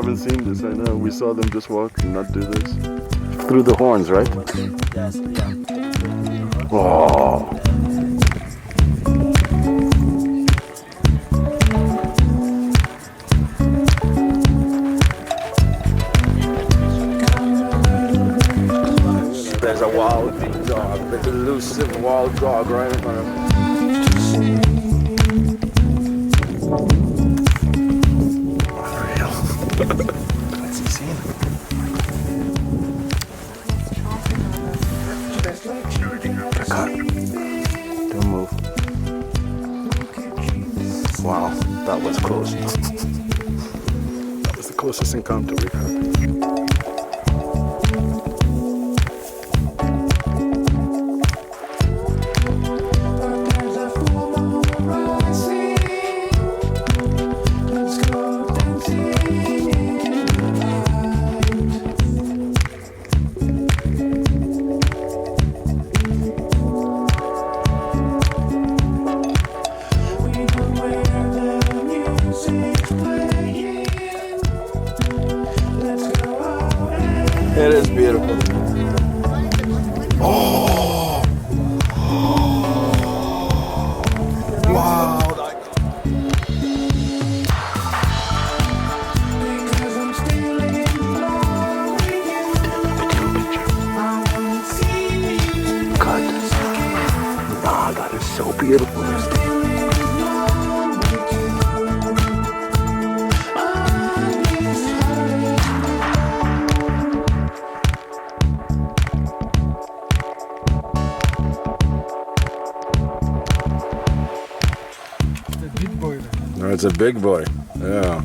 haven't seen this, I know. We saw them just walk and not do this. Through the horns, right? Yes, yeah. Oh. There's a wild dog, the elusive wild dog right in front of me. What's he seeing? Don't move. Wow, that was close. That was the closest encounter we've had. It is beautiful. Oh! Wow! God. Wow, that is so beautiful. No, it's a big boy. Yeah.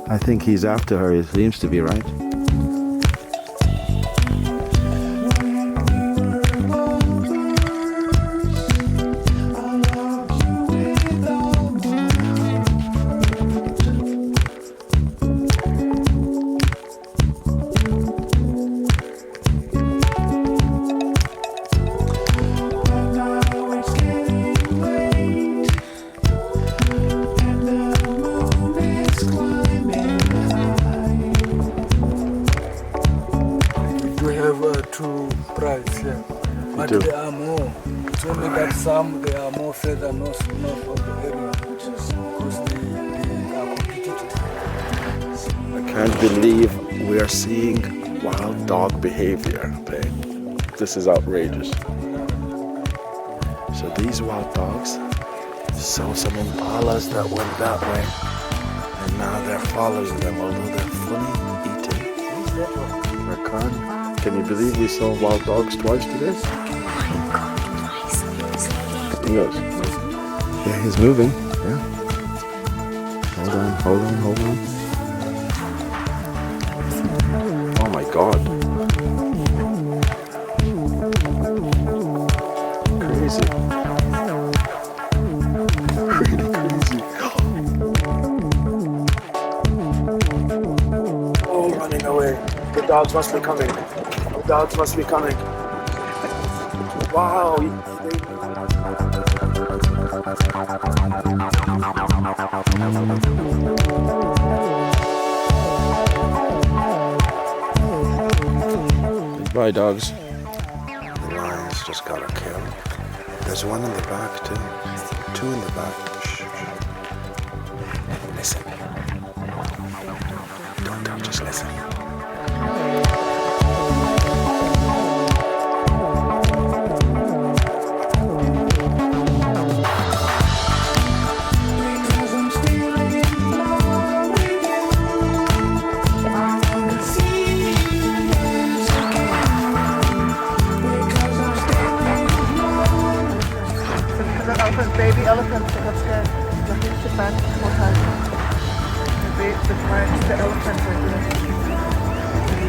I think he's after her. He seems to be, right? Two price, yeah. But do. there are more. It's only that some they are more further north of the area because they are competitive. I can't believe we are seeing wild dog behavior. This is outrageous. So these wild dogs saw some impalas that went that way, and now they're following them, although they're fully eating. Can you believe we saw wild dogs twice today? He goes. Yeah, he's moving. Yeah. Hold on. Oh my God. Crazy. Really crazy. Oh, running away. The dogs must be coming. Wow. Goodbye, dogs. The lions just got a kill. There's one in the back, too. Two in the back. Shh. Listen. Don't just listen. Baby elephant that got scared. Let him sit back more time. The elephant right there.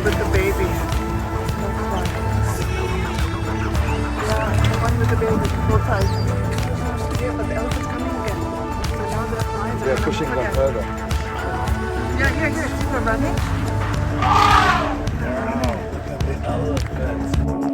With the baby. Yeah, the one with the baby. More time. Yeah, but the elephant's coming again. They're pushing them Okay. further. Yeah, here, we're running. Wow, look at the elephants.